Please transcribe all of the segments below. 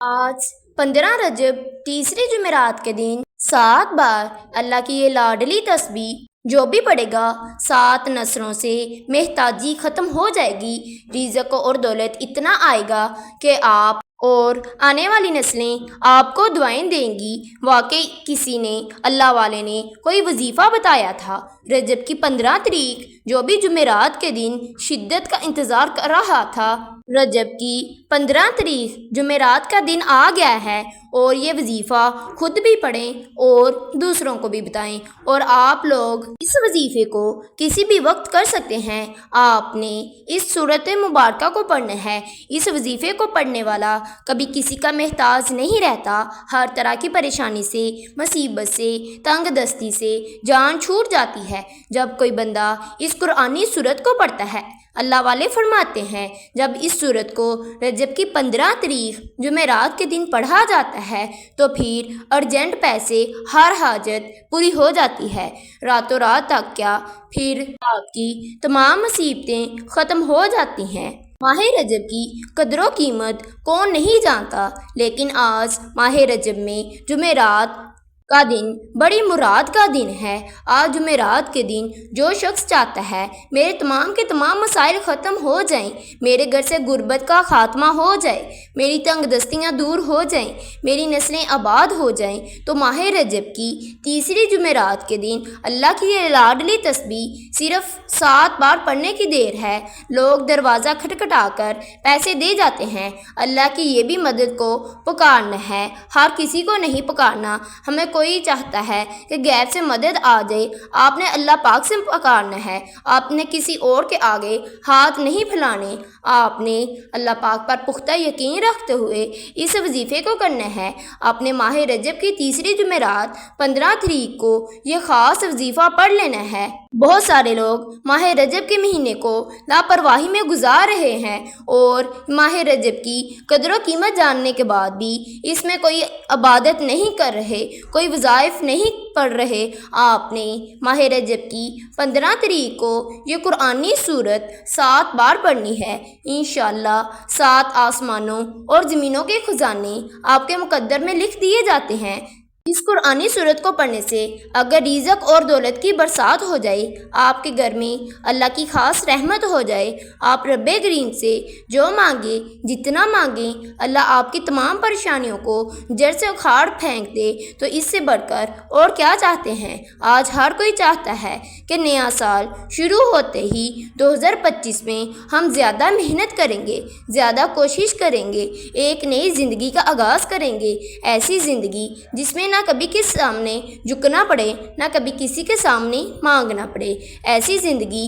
آج 15 رجب تیسری جمعرات کے دن 7 بار اللہ کی یہ لاڈلی تسبیح جو بھی پڑھے گا 7 نسلوں سے محتاجی ختم ہو جائے گی۔ رزق اور دولت اتنا آئے گا کہ آپ اور آنے والی نسلیں آپ کو دعائیں دیں گی۔ واقعی کسی نے اللہ والے نے کوئی وظیفہ بتایا تھا۔ رجب کی 15 تاریخ جو بھی جمعرات کے دن شدت کا انتظار کر رہا تھا، رجب کی 15 تاریخ جمعرات کا دن آ گیا ہے، اور یہ وظیفہ خود بھی پڑھیں اور دوسروں کو بھی بتائیں۔ اور آپ لوگ اس وظیفے کو کسی بھی وقت کر سکتے ہیں۔ آپ نے اس سورت مبارکہ کو پڑھنا ہے۔ اس وظیفے کو پڑھنے والا کبھی کسی کا محتاج نہیں رہتا۔ ہر طرح کی پریشانی سے، مصیبت سے، تنگ دستی سے جان چھوٹ جاتی ہے جب کوئی بندہ اس قرآنی سورت کو پڑھتا ہے۔ اللہ والے فرماتے ہیں، جب اس سورت کو رجب کی 15 تاریخ جمعرات کے دن پڑھا جاتا ہے تو پھر ارجنٹ پیسے ہر حاجت پوری ہو جاتی ہے۔ راتوں رات تک کیا، پھر آپ کی تمام مصیبتیں ختم ہو جاتی ہیں۔ ماہ رجب کی قدر و قیمت کون نہیں جانتا، لیکن آج ماہ رجب میں جمعرات کا دن بڑی مراد کا دن ہے۔ آج جمعرات کے دن جو شخص چاہتا ہے میرے تمام کے تمام مسائل ختم ہو جائیں، میرے گھر سے غربت کا خاتمہ ہو جائے، میری تنگ دستیاں دور ہو جائیں، میری نسلیں آباد ہو جائیں، تو ماہ رجب کی تیسری جمعرات کے دن اللہ کی یہ لاڈلی تسبیح صرف 7 بار پڑھنے کی دیر ہے۔ لوگ دروازہ کھٹکھٹا کر پیسے دے جاتے ہیں۔ اللہ کی یہ بھی مدد کو پکارنا ہے، ہر کسی کو نہیں پکارنا۔ ہمیں کوئی چاہتا ہے کہ غیب سے مدد آ جائے، آپ نے اللہ پاک سے پکارنا ہے۔ آپ نے کسی اور کے آگے ہاتھ نہیں پھیلانے، آپ نے اللہ پاک پر پختہ یقین رکھتے ہوئے اس وظیفے کو کرنا ہے۔ آپ نے ماہ رجب کی تیسری جمعرات 15 تاریخ کو یہ خاص وظیفہ پڑھ لینا ہے۔ بہت سارے لوگ ماہ رجب کے مہینے کو لاپرواہی میں گزار رہے ہیں، اور ماہ رجب کی قدر و قیمت جاننے کے بعد بھی اس میں کوئی عبادت نہیں کر رہے، کوئی وظائف نہیں پڑھ رہے۔ آپ نے ماہ رجب کی 15 تاریخ کو یہ قرآنی سورت 7 بار پڑھنی ہے۔ انشاءاللہ 7 آسمانوں اور زمینوں کے خزانے آپ کے مقدر میں لکھ دیے جاتے ہیں۔ اس قرآنی سورت کو پڑھنے سے اگر رزق اور دولت کی برسات ہو جائے، آپ کے گھر میں اللہ کی خاص رحمت ہو جائے، آپ رب کریم سے جو مانگے، جتنا مانگیں، اللہ آپ کی تمام پریشانیوں کو جڑ سے اکھاڑ پھینک دے، تو اس سے بڑھ کر اور کیا چاہتے ہیں؟ آج ہر کوئی چاہتا ہے کہ نیا سال شروع ہوتے ہی 2025 میں ہم زیادہ محنت کریں گے، زیادہ کوشش کریں گے، ایک نئی زندگی کا آغاز کریں گے۔ ایسی زندگی جس میں نہ کبھی کسی سامنے جھکنا پڑے، نہ کبھی کسی کے سامنے مانگنا پڑے۔ ایسی زندگی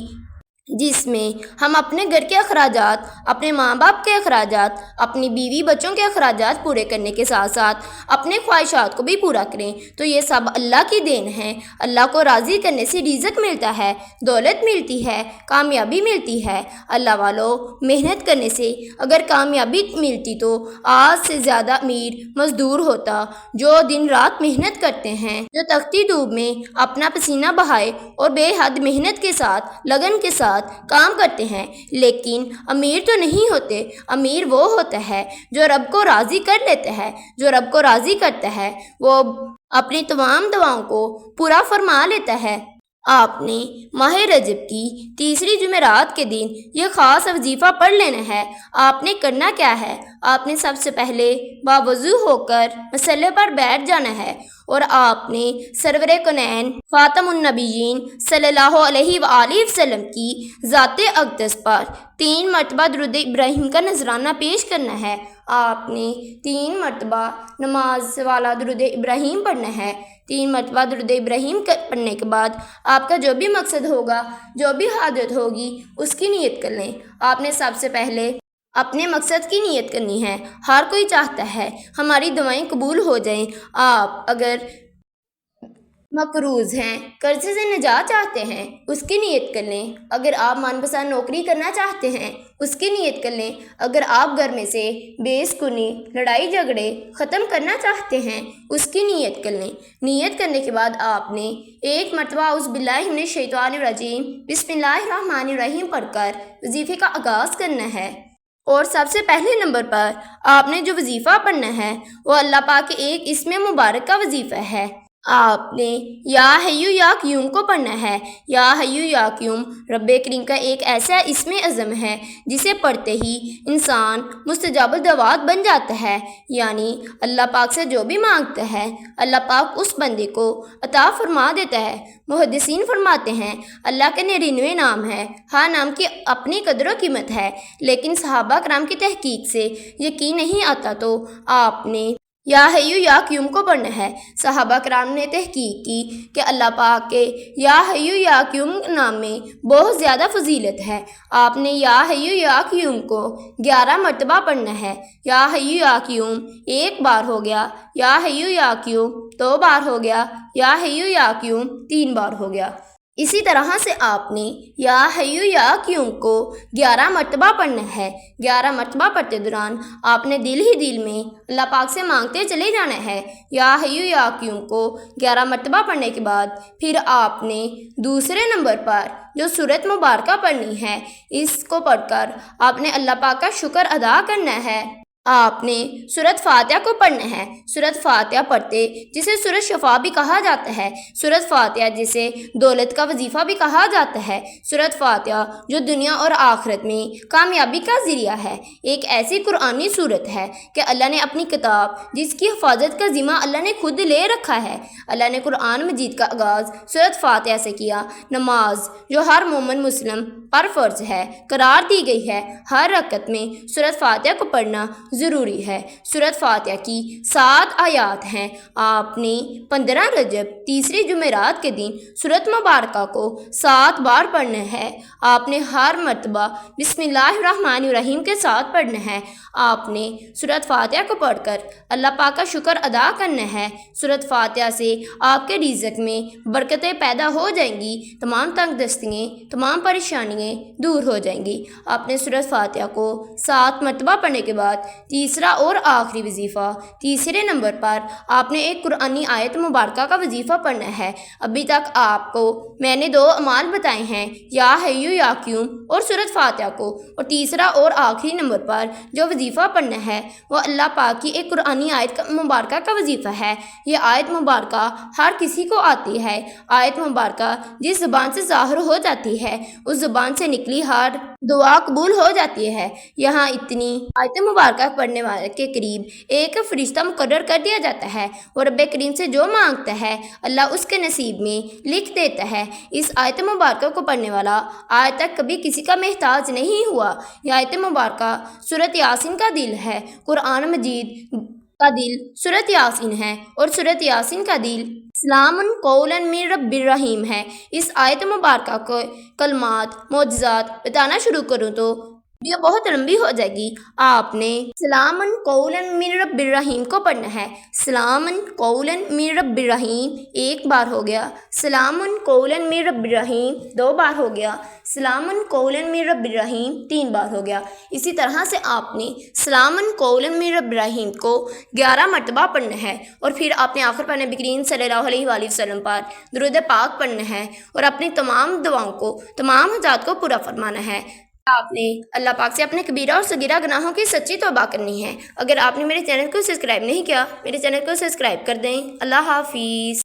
جس میں ہم اپنے گھر کے اخراجات، اپنے ماں باپ کے اخراجات، اپنی بیوی بچوں کے اخراجات پورے کرنے کے ساتھ ساتھ اپنے خواہشات کو بھی پورا کریں۔ تو یہ سب اللہ کی دین ہے۔ اللہ کو راضی کرنے سے رزق ملتا ہے، دولت ملتی ہے، کامیابی ملتی ہے۔ اللہ والوں، محنت کرنے سے اگر کامیابی ملتی تو آج سے زیادہ امیر مزدور ہوتا، جو دن رات محنت کرتے ہیں، جو تختی دھوپ میں اپنا پسینہ بہائے اور بے حد محنت کے ساتھ، لگن کے ساتھ کام کرتے ہیں، لیکن امیر تو نہیں ہوتے۔ امیر وہ ہوتا ہے جو رب کو راضی کر لیتا ہے۔ جو رب کو راضی کرتا ہے وہ اپنی تمام دعاؤں کو پورا فرما لیتا ہے۔ آپ نے ماہ رجب کی تیسری جمعرات کے دن یہ خاص وظیفہ پڑھ لینا ہے۔ آپ نے کرنا کیا ہے؟ آپ نے سب سے پہلے باوضو ہو کر مصلی پر بیٹھ جانا ہے، اور آپ نے سرور کونین خاتم النبیین صلی اللہ علیہ وآلہ وسلم کی ذات اقدس پر 3 مرتبہ درود ابراہیم کا نذرانہ پیش کرنا ہے۔ آپ نے 3 مرتبہ نماز والا درود ابراہیم پڑھنا ہے۔ 3 مرتبہ درود ابراہیم پڑھنے کے بعد آپ کا جو بھی مقصد ہوگا، جو بھی حاجت ہوگی، اس کی نیت کر لیں۔ آپ نے سب سے پہلے اپنے مقصد کی نیت کرنی ہے۔ ہر کوئی چاہتا ہے ہماری دعائیں قبول ہو جائیں۔ آپ اگر مقروض ہیں، قرضے سے نجات چاہتے ہیں، اس کی نیت کر لیں۔ اگر آپ من پسند نوکری کرنا چاہتے ہیں، اس کی نیت کر لیں۔ اگر آپ گھر میں سے بے سکونی، لڑائی جھگڑے ختم کرنا چاہتے ہیں، اس کی نیت کر لیں۔ نیت کرنے کے بعد آپ نے 1 مرتبہ اعوذ باللہ من الشیطان الرجیم بسم اللہ الرحمن الرحیم پڑھ کر وظیفے کا آغاز کرنا ہے۔ اور سب سے پہلے نمبر پر آپ نے جو وظیفہ پڑھنا ہے وہ اللہ پاک کے ایک اسم مبارک کا وظیفہ ہے۔ آپ نے یا حیو یا قیوم کو پڑھنا ہے۔ یا حیو یا قیوم رب کریم کا ایک ایسا اسم اعظم ہے جسے پڑھتے ہی انسان مستجاب الدعوات بن جاتا ہے، یعنی اللہ پاک سے جو بھی مانگتا ہے اللہ پاک اس بندے کو عطا فرما دیتا ہے۔ محدثین فرماتے ہیں اللہ کے 99 نام ہے، ہر نام کی اپنی قدر و قیمت ہے، لیکن صحابہ کرام کی تحقیق سے یقین نہیں آتا تو آپ نے یا حیو یا قیوم کو پڑھنا ہے۔ صحابہ کرام نے تحقیق کی کہ اللہ پاک کے یا حیو یا قیوم نام میں بہت زیادہ فضیلت ہے۔ آپ نے یا حیو یا قیوم کو 11 مرتبہ پڑھنا ہے۔ یا حیو یا قیوم ایک بار ہو گیا، یا حیو یا قیوم 2 بار ہو گیا، یا حیو یا قیوم 3 بار ہو گیا۔ اسی طرح سے آپ نے یا حیو یا قیوم کو 11 مرتبہ پڑھنا ہے۔ 11 مرتبہ پڑھتے دوران آپ نے دل ہی دل میں اللہ پاک سے مانگتے چلے جانا ہے۔ یا حیو یا قیوم کو 11 مرتبہ پڑھنے کے بعد پھر آپ نے دوسرے نمبر پر جو سورت مبارکہ پڑھنی ہے، اس کو پڑھ کر آپ نے اللہ پاک کا شکر ادا کرنا ہے۔ آپ نے سورت فاتحہ کو پڑھنا ہے۔ سورت فاتحہ پڑھتے جسے سورت شفا بھی کہا جاتا ہے، سورت فاتحہ جسے دولت کا وظیفہ بھی کہا جاتا ہے، سورت فاتحہ جو دنیا اور آخرت میں کامیابی کا ذریعہ ہے، ایک ایسی قرآنی صورت ہے کہ اللہ نے اپنی کتاب جس کی حفاظت کا ذمہ اللہ نے خود لے رکھا ہے، اللہ نے قرآن مجید کا آغاز سورت فاتحہ سے کیا۔ نماز جو ہر مومن مسلم پر فرض ہے قرار دی گئی ہے، ہر رکعت میں سورت فاتحہ کو پڑھنا ضروری ہے۔ سورت فاتحہ کی 7 آیات ہیں۔ آپ نے 15 رجب تیسری جمعرات کے دن سورت مبارکہ کو 7 بار پڑھنا ہے۔ آپ نے ہر مرتبہ بسم اللہ الرحمن الرحیم کے ساتھ پڑھنا ہے۔ آپ نے سورت فاتحہ کو پڑھ کر اللہ پاک کا شکر ادا کرنا ہے۔ سورت فاتحہ سے آپ کے رزق میں برکتیں پیدا ہو جائیں گی، تمام تنگ دستیاں، تمام پریشانیاں دور ہو جائیں گی۔ آپ نے سورت فاتحہ کو 7 مرتبہ پڑھنے کے بعد تیسرا اور آخری وظیفہ، تیسرے نمبر پر آپ نے ایک قرآنی آیت مبارکہ کا وظیفہ پڑھنا ہے۔ ابھی تک آپ کو میں نے 2 اعمال بتائے ہیں، یا حیو یا قیوم اور سورت فاتحہ کو، اور تیسرا اور آخری نمبر پر جو وظیفہ پڑھنا ہے وہ اللہ پاک کی ایک قرآنی آیت مبارکہ کا وظیفہ ہے۔ یہ آیت مبارکہ ہر کسی کو آتی ہے۔ آیت مبارکہ جس زبان سے ظاہر ہو جاتی ہے اس زبان سے نکلی ہر دعا قبول ہو جاتی ہے۔ یہاں اتنی آیت مبارکہ پڑھنے والے کے قریب ایک فرشتہ مقرر کر دیا جاتا ہے، اور رب کریم سے جو مانگتا ہے اللہ اس کے نصیب میں لکھ دیتا ہے۔ اس آیت مبارکہ کو پڑھنے والا آج تک کبھی کسی کا محتاج نہیں ہوا۔ یہ آیت مبارکہ سورت یاسین کا دل ہے۔ قرآن مجید کا دل سورت یاسین ہے، اور سورت یاسین کا دل سلام قولا من رب الرحیم ہے۔ اس آیت مبارکہ کو کلمات معجزات بتانا شروع کروں تو یہ بہت لمبی ہو جائے گی۔ آپ نے سلام قولا من رب الرحیم کو پڑھنا ہے۔ سلام قولا من رب الرحیم 1 بار ہو گیا، سلام قولا من رب الرحیم 2 بار ہو گیا، سلام قولا من رب الرحیم 3 بار ہو گیا۔ اسی طرح سے آپ نے سلام قولا من رب الرحیم کو 11 مرتبہ پڑھنا ہے، اور پھر آپ نے آخر پر نبی کریم صلی اللہ علیہ وآلہ وسلم پر درود پاک پڑھنا ہے، اور اپنی تمام دعاؤں کو، تمام حاجات کو پورا فرمانا ہے۔ آپ نے اللہ پاک سے اپنے کبیرہ اور صغیرہ گناہوں کی سچی توبہ کرنی ہے۔ اگر آپ نے میرے چینل کو سبسکرائب نہیں کیا، میرے چینل کو سبسکرائب کر دیں۔ اللہ حافظ۔